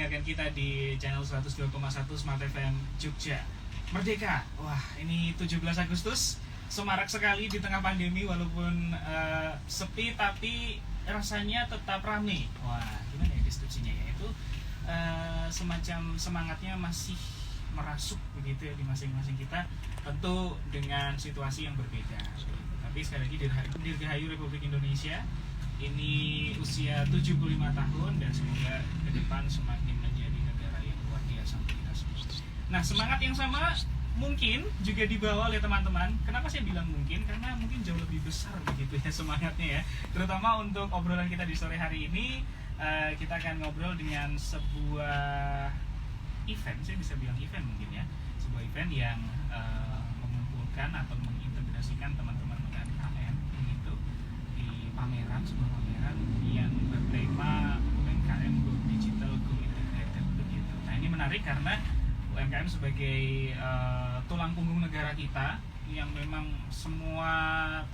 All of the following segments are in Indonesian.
mendengarkan kita di channel 102,1 Smart FM Jogja. Merdeka. Wah, ini 17 Agustus. Semarak sekali di tengah pandemi, walaupun sepi tapi rasanya tetap ramai. Wah, gimana ya deskripsinya ya? Itu semacam semangatnya masih merasuk begitu ya di masing-masing kita, tentu dengan situasi yang berbeda. Tapi sekali lagi Dirgahayu Republik Indonesia ini usia 75 tahun dan semoga ke depan semakin menjadi negara yang luar biasa untuk kita semua. Nah, semangat yang sama mungkin juga dibawa oleh teman-teman. Kenapa saya bilang mungkin? Karena mungkin jauh lebih besar begitu ya semangatnya ya. Terutama untuk obrolan kita di sore hari ini, kita akan ngobrol dengan sebuah event, saya bisa bilang event mungkin ya. Sebuah event yang mengumpulkan atau mengintegrasikan teman-teman UMKM begitu di pameran, sebuah pameran yang bertema UMKM Go Digital Go Integrated begitu. Nah, ini menarik karena UMKM sebagai tulang punggung negara kita, yang memang semua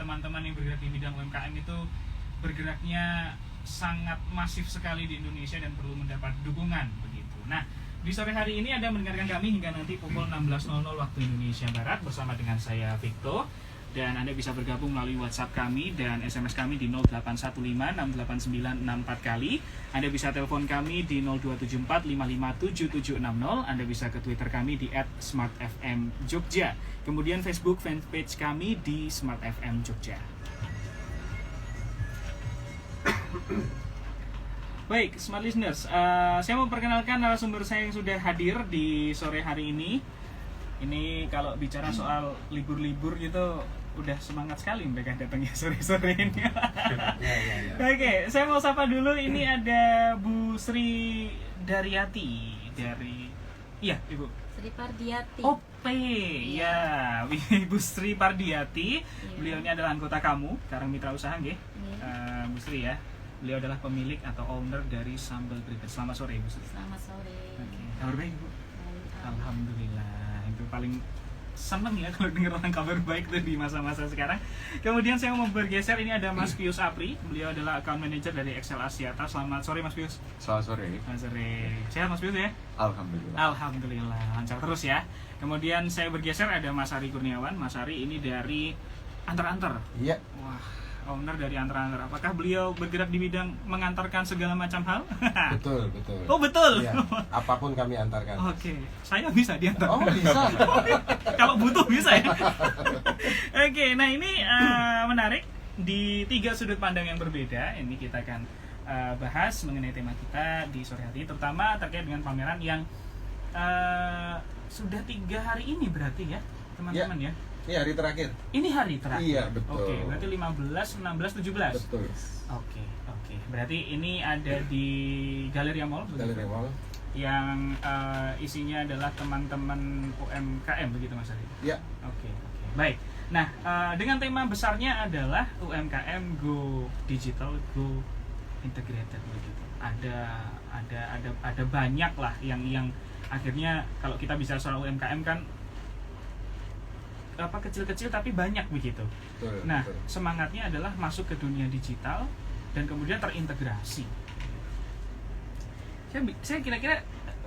teman-teman yang bergerak di bidang UMKM itu bergeraknya sangat masif sekali di Indonesia dan perlu mendapat dukungan begitu. Nah, di sore hari ini Anda mendengarkan kami hingga nanti pukul 16.00 waktu Indonesia Barat bersama dengan saya Victo, dan Anda bisa bergabung melalui WhatsApp kami dan SMS kami di 0815689664 kali. Anda bisa telepon kami di 0274557760. Anda bisa ke Twitter kami di @smartfmjogja. Kemudian Facebook fanpage kami di Smart FM Jogja. Baik, Smart Listeners, saya mau perkenalkan narasumber saya yang sudah hadir di sore hari ini. Ini kalau bicara soal libur-libur gitu, udah semangat sekali mereka datangnya sore-sore ini. Oke, saya mau sapa dulu. Ini ada Bu Sri Daryati dari, iya Ibu Sri Pardiati. Oh, ya, Bu Sri Pardiati. Beliau ini adalah anggota kamu, Karang Mitra Usaha, nggih. Bu Sri ya. Beliau adalah pemilik atau owner dari Sambal Greget. Selamat sore, Bu Sri. Selamat sore. Oke. Kabar baik, Bu? Alhamdulillah. Itu paling seneng ya kalau dengar orang kabar baik tuh di masa-masa sekarang. Kemudian saya mau bergeser, ini ada Mas Pius Apri. Beliau adalah account manager dari Excel Asiata. Selamat sore, Mas Pius. Selamat sore. Selamat sore. Sehat, Mas Pius ya? Alhamdulillah. Alhamdulillah, lancar terus ya. Kemudian saya bergeser, ada Mas Ari Kurniawan. Mas Ari ini dari Antar-Antar. Iya. Wah, owner dari Antar-Antar. Apakah beliau bergerak di bidang mengantarkan segala macam hal? Betul, betul. Oh, betul. Iya. Apapun kami antarkan. Oke, saya bisa diantar. Oh, bisa. Kalau butuh bisa ya. Oke, nah ini menarik. Di 3 sudut pandang yang berbeda, ini kita akan bahas mengenai tema kita di sore hari ini, terutama terkait dengan pameran yang sudah 3 hari ini berarti ya, teman-teman ya. Ini hari terakhir. Ini hari terakhir. Iya, betul. Oke, berarti 15, 16, 17. Betul. Oke. Berarti ini ada di Galleria Mall. Galleria Mall. Yang isinya adalah teman-teman UMKM begitu, Mas Ari? Iya. Oke. Baik. Nah, dengan tema besarnya adalah UMKM Go Digital Go Integrated begitu. Ada banyak lah yang akhirnya kalau kita bicara soal UMKM kan kecil-kecil tapi banyak begitu. Betul, nah, betul. Semangatnya adalah masuk ke dunia digital dan kemudian terintegrasi. Saya kira-kira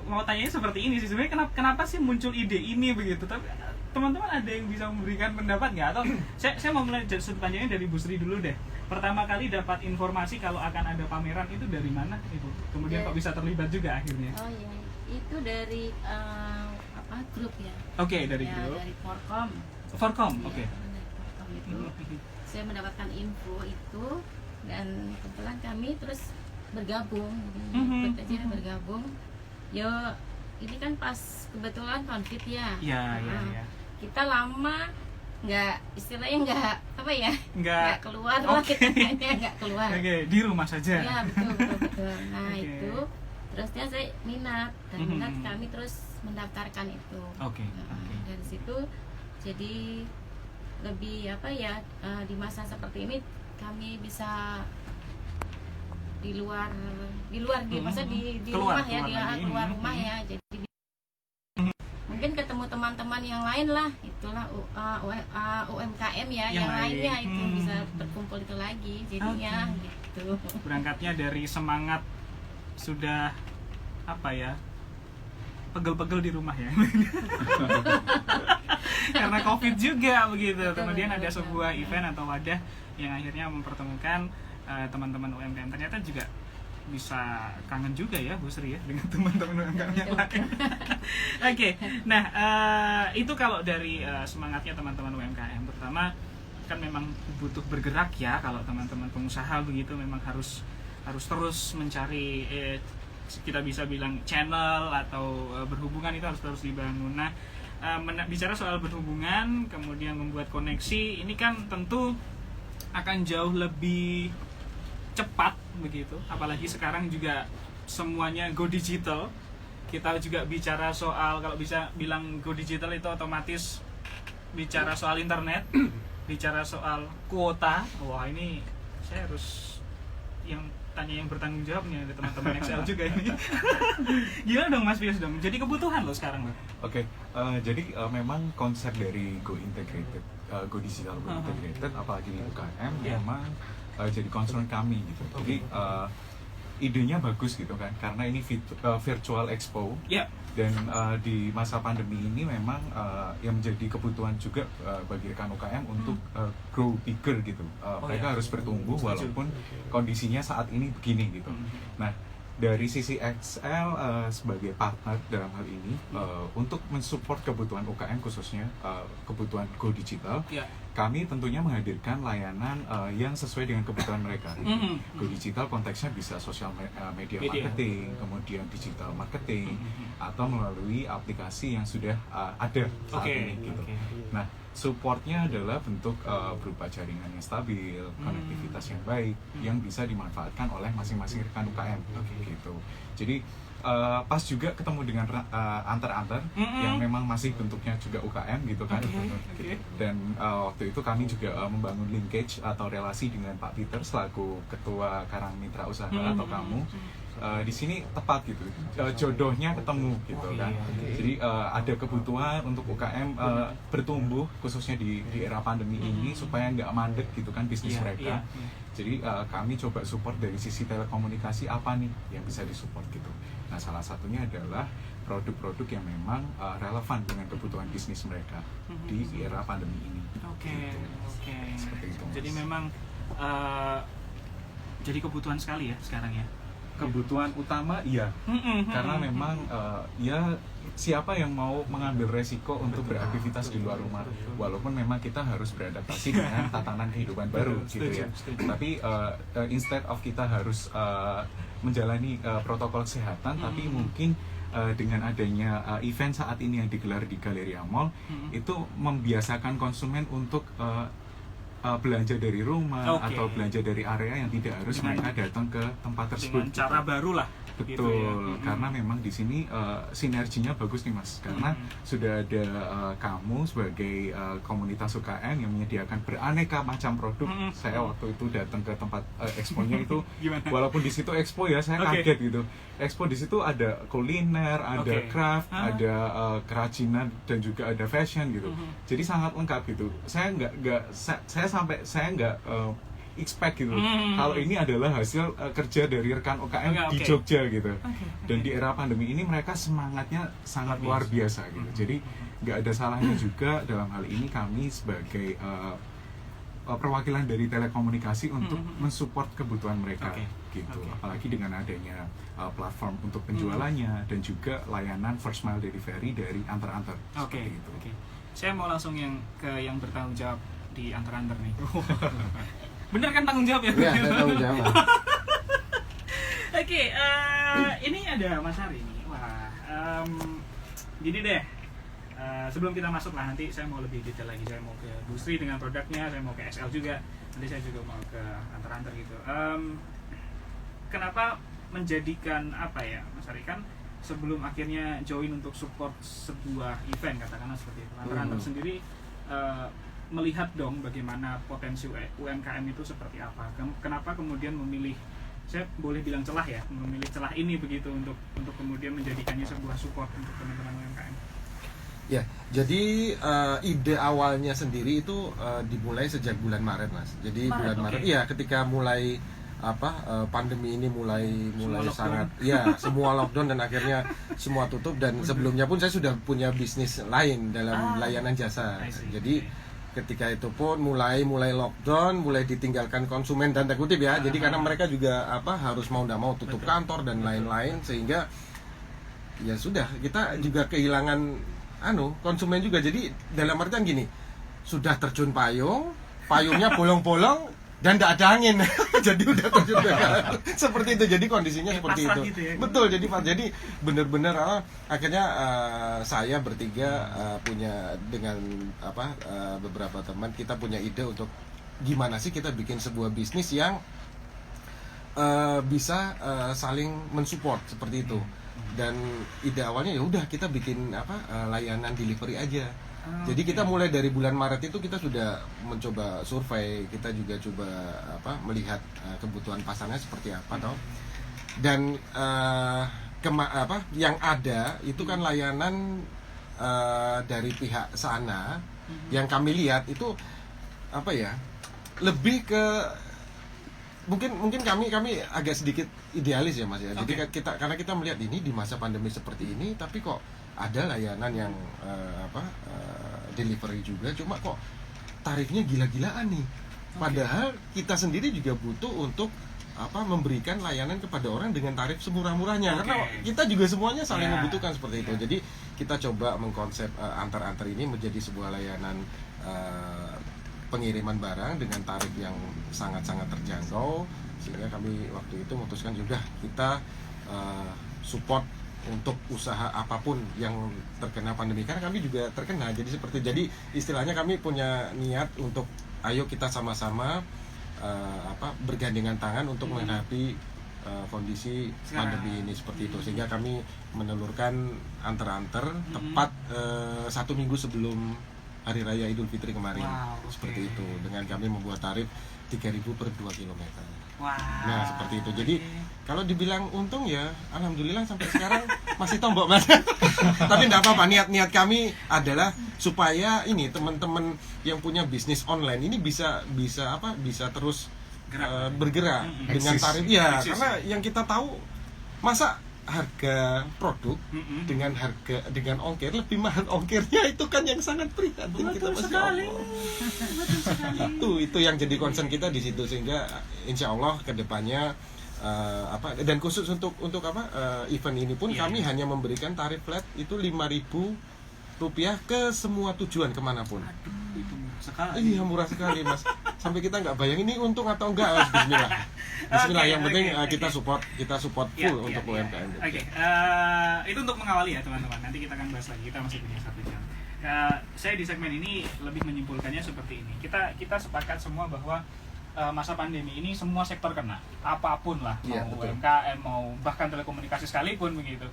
mau tanya seperti ini sih, sebenarnya kenapa sih muncul ide ini begitu? Tapi teman-teman ada yang bisa memberikan pendapat nggak? Atau saya mau mulai sudut pandangnya dari Bu Sri dulu deh. Pertama kali dapat informasi kalau akan ada pameran itu dari mana, Ibu? Kemudian kok bisa terlibat juga akhirnya? Oh iya, itu dari grup ya. Oke, dari ya, grup. dari Forkom. Forkom, Ya, oke. dari Forkom itu. Saya mendapatkan info itu dan kebetulan kami terus bergabung, bergabung. Yo, ini kan pas kebetulan COVID ya. Iya. Kita lama nggak, istilahnya nggak keluar lah, kita nggak keluar. Oke, di rumah saja. Ya betul. Nah Oke. itu terusnya saya minat kami terus mendaftarkan itu. Oke. Dari situ jadi lebih di masa seperti ini kami bisa di luar masa di rumah ya, keluar rumah ya, jadi mungkin ketemu teman-teman yang lain lah, itulah UMKM ya, yang lainnya itu bisa berkumpul itu lagi jadinya gitu. Berangkatnya dari semangat sudah apa ya, pegel-pegel di rumah ya. Karena COVID juga begitu. Kemudian ada sebuah event atau wadah yang akhirnya mempertemukan teman-teman UMKM. Ternyata juga bisa kangen juga ya Bu Sri ya dengan teman-teman UMKM yang lain. Oke, nah itu kalau dari semangatnya teman-teman UMKM, pertama kan memang butuh bergerak ya. Kalau teman-teman pengusaha begitu memang harus terus mencari kita bisa bilang channel atau berhubungan itu harus terus dibangun. Nah, bicara soal berhubungan kemudian membuat koneksi, ini kan tentu akan jauh lebih cepat begitu, apalagi sekarang juga semuanya go digital. Kita juga bicara soal, kalau bisa bilang go digital itu otomatis bicara soal internet, bicara soal kuota. Wah, ini saya harus tanya yang bertanggung jawabnya, ada teman-teman Excel juga ini. Gimana dong Mas Pius dong? Jadi kebutuhan loh sekarang loh. Oke, jadi memang konsep dari go integrated, go digital, go integrated, apalagi di UKM memang jadi concern kami gitu. Jadi idenya bagus gitu kan, karena ini virtual expo. Dan di masa pandemi ini memang yang menjadi kebutuhan juga bagi rekan UKM untuk grow bigger gitu. Mereka harus bertumbuh walaupun kondisinya saat ini begini gitu. Nah, dari sisi XL sebagai partner dalam hal ini untuk mensupport kebutuhan UKM khususnya kebutuhan go digital, kami tentunya menghadirkan layanan yang sesuai dengan kebutuhan mereka. Go digital konteksnya bisa sosial media marketing, kemudian digital marketing, atau melalui aplikasi yang sudah ada saat ini gitu. Nah, supportnya adalah bentuk berupa jaringan yang stabil, konektivitas yang baik, yang bisa dimanfaatkan oleh masing-masing rekan UKM gitu. Jadi pas juga ketemu dengan antar-antar yang memang masih bentuknya juga UKM gitu kan. Dan waktu itu kami juga membangun linkage atau relasi dengan Pak Peter selaku Ketua Karang Mitra Usaha atau kamu. Di sini tepat gitu, jodohnya ketemu gitu kan. Jadi ada kebutuhan untuk UKM bertumbuh khususnya di era pandemi ini supaya nggak mandek gitu kan bisnis mereka. Jadi kami coba support dari sisi telekomunikasi apa nih yang bisa disupport gitu. Nah, salah satunya adalah produk-produk yang memang relevan dengan kebutuhan bisnis mereka di era pandemi ini. Seperti itu. Jadi memang jadi kebutuhan sekali ya sekarang ya. Kebutuhan utama iya, karena memang ya siapa yang mau mengambil resiko untuk beraktivitas di luar rumah, walaupun memang kita harus beradaptasi dengan tatanan kehidupan baru gitu ya. Tapi instead of kita harus menjalani protokol kesehatan, tapi mungkin dengan adanya event saat ini yang digelar di Galleria Mall, itu membiasakan konsumen untuk belanja dari rumah atau belanja dari area yang tidak harus mereka datang ke tempat tersebut. Dengan cara baru lah. Betul, gitu ya. Karena memang di sini sinerginya bagus nih Mas, karena sudah ada kamu sebagai komunitas UKM yang menyediakan beraneka macam produk. Saya waktu itu datang ke tempat expo-nya itu, walaupun di situ expo ya saya kaget gitu. Expo di situ ada kuliner, ada craft, ada kerajinan dan juga ada fashion gitu. Jadi sangat lengkap gitu. Saya nggak expect gitu kalau ini adalah hasil kerja dari rekan UKM di Jogja gitu. Dan di era pandemi ini mereka semangatnya sangat luar biasa gitu. Jadi nggak ada salahnya juga dalam hal ini kami sebagai perwakilan dari telekomunikasi untuk mensupport kebutuhan mereka gitu. Apalagi dengan adanya platform untuk penjualannya dan juga layanan first mile delivery dari antar-antar seperti itu. Saya mau langsung yang bertanggung jawab di antar-antar nih. Bener kan tanggung jawab ya? Iya, saya tanggung jawab. Ini ada Mas Hari nih. Wah, gini deh. Sebelum kita masuk lah, nanti saya mau lebih detail lagi. Saya mau ke Bu Sri dengan produknya, saya mau ke XL juga. Nanti saya juga mau ke antar-antar gitu. Kenapa menjadikan apa ya, Mas Hari, kan sebelum akhirnya join untuk support sebuah event katakanlah seperti itu. Antar-antar sendiri melihat dong bagaimana potensi UMKM itu seperti apa. Kenapa kemudian memilih, saya boleh bilang celah ya, memilih celah ini begitu untuk kemudian menjadikannya sebuah support untuk teman-teman UMKM. Ya, jadi ide awalnya sendiri itu dimulai sejak bulan Maret, Mas. Jadi bulan Maret, iya, ketika mulai pandemi ini mulai Semua sangat semua lockdown dan akhirnya semua tutup, dan sebelumnya pun saya sudah punya bisnis lain dalam layanan jasa. I see. Jadi ketika itu pun mulai lockdown, mulai ditinggalkan konsumen tanda kutip ya. Jadi karena mereka juga harus mau tidak mau tutup kantor dan lain-lain, sehingga ya sudah kita juga kehilangan konsumen juga. Jadi dalam artian gini, sudah terjun payungnya bolong-bolong dan tidak ada angin. Jadi udah terjun seperti itu. Jadi kondisinya seperti itu. Gitu ya. Betul. Jadi benar-benar akhirnya saya bertiga punya dengan beberapa teman, kita punya ide untuk gimana sih kita bikin sebuah bisnis yang bisa saling mensupport seperti itu. Dan ide awalnya ya udah kita bikin layanan delivery aja. Jadi kita mulai dari bulan Maret itu kita sudah mencoba survei, kita juga coba melihat kebutuhan pasarnya seperti apa toh. Dan yang ada itu kan layanan dari pihak sana yang kami lihat itu lebih ke mungkin kami agak sedikit idealis ya Mas ya. Jadi karena kita melihat ini di masa pandemi seperti ini, tapi kok ada layanan yang delivery juga, cuma kok tarifnya gila-gilaan nih. Padahal kita sendiri juga butuh untuk memberikan layanan kepada orang dengan tarif semurah-murahnya, karena kita juga semuanya saling membutuhkan seperti itu. Jadi kita coba mengkonsep antar-antar ini menjadi sebuah layanan pengiriman barang dengan tarif yang sangat-sangat terjangkau, sehingga kami waktu itu memutuskan sudah kita support untuk usaha apapun yang terkena pandemi, karena kami juga terkena. Jadi istilahnya kami punya niat untuk ayo kita sama-sama bergandengan tangan untuk menghadapi kondisi pandemi ini seperti itu, sehingga kami menelurkan antar-anter tepat 1 minggu sebelum Hari Raya Idul Fitri kemarin. Seperti itu, dengan kami membuat tarif 3.000 per 2 km. Nah seperti itu. Jadi kalau dibilang untung ya alhamdulillah sampai sekarang masih tombok Mas. Tapi tidak apa-apa, niat kami adalah supaya ini teman-teman yang punya bisnis online ini bisa terus bergerak dengan tarif karena yang kita tahu, masa harga produk dengan ongkir lebih mahal ongkirnya, itu kan yang sangat prihatin. Kita masih itu yang jadi concern kita di situ, sehingga insya Allah kedepannya dan khusus untuk event ini pun kami hanya memberikan tarif flat itu Rp5.000 ke semua tujuan kemanapun. Itu murah sekali. Iya murah sekali Mas, sampai kita nggak bayang ini untung atau enggak. Bismillah, yang penting kita support full untuk UMKM. Itu untuk mengawali ya teman-teman, nanti kita akan bahas lagi, kita masih punya 1 jam. Saya di segmen ini lebih menyimpulkannya seperti ini, kita sepakat semua bahwa masa pandemi ini semua sektor kena, apapun lah, mau UMKM, mau bahkan telekomunikasi sekalipun begitu,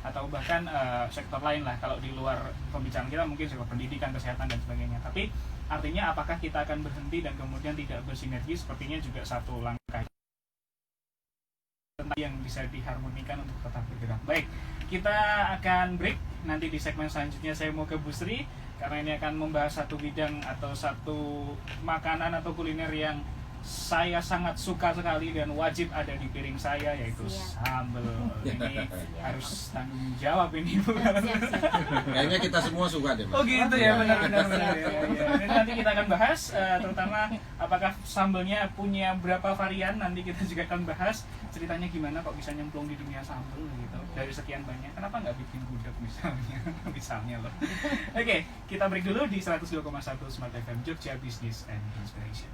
atau bahkan sektor lain lah. Kalau di luar pembicaraan kita mungkin sektor pendidikan, kesehatan dan sebagainya. Tapi artinya apakah kita akan berhenti dan kemudian tidak bersinergi, sepertinya juga satu langkah yang bisa diharmonikan untuk tetap bergerak. Baik, kita akan break. Nanti di segmen selanjutnya saya mau ke Bu Sri, karena ini akan membahas satu bidang atau satu makanan atau kuliner yang saya sangat suka sekali dan wajib ada di piring saya, yaitu sambal. Ini harus tanggung jawab ini, bukan? Kayaknya kita semua suka deh Mas. Oh gitu ya, benar. Ini nanti kita akan bahas, terutama apakah sambalnya punya berapa varian. Nanti kita juga akan bahas ceritanya gimana kok bisa nyemplung di dunia sambal gitu. Dari sekian banyak, kenapa nggak bikin gudeg misalnya loh. Oke, kita break dulu di 102,1 Smart FM Jogja Business and Inspiration.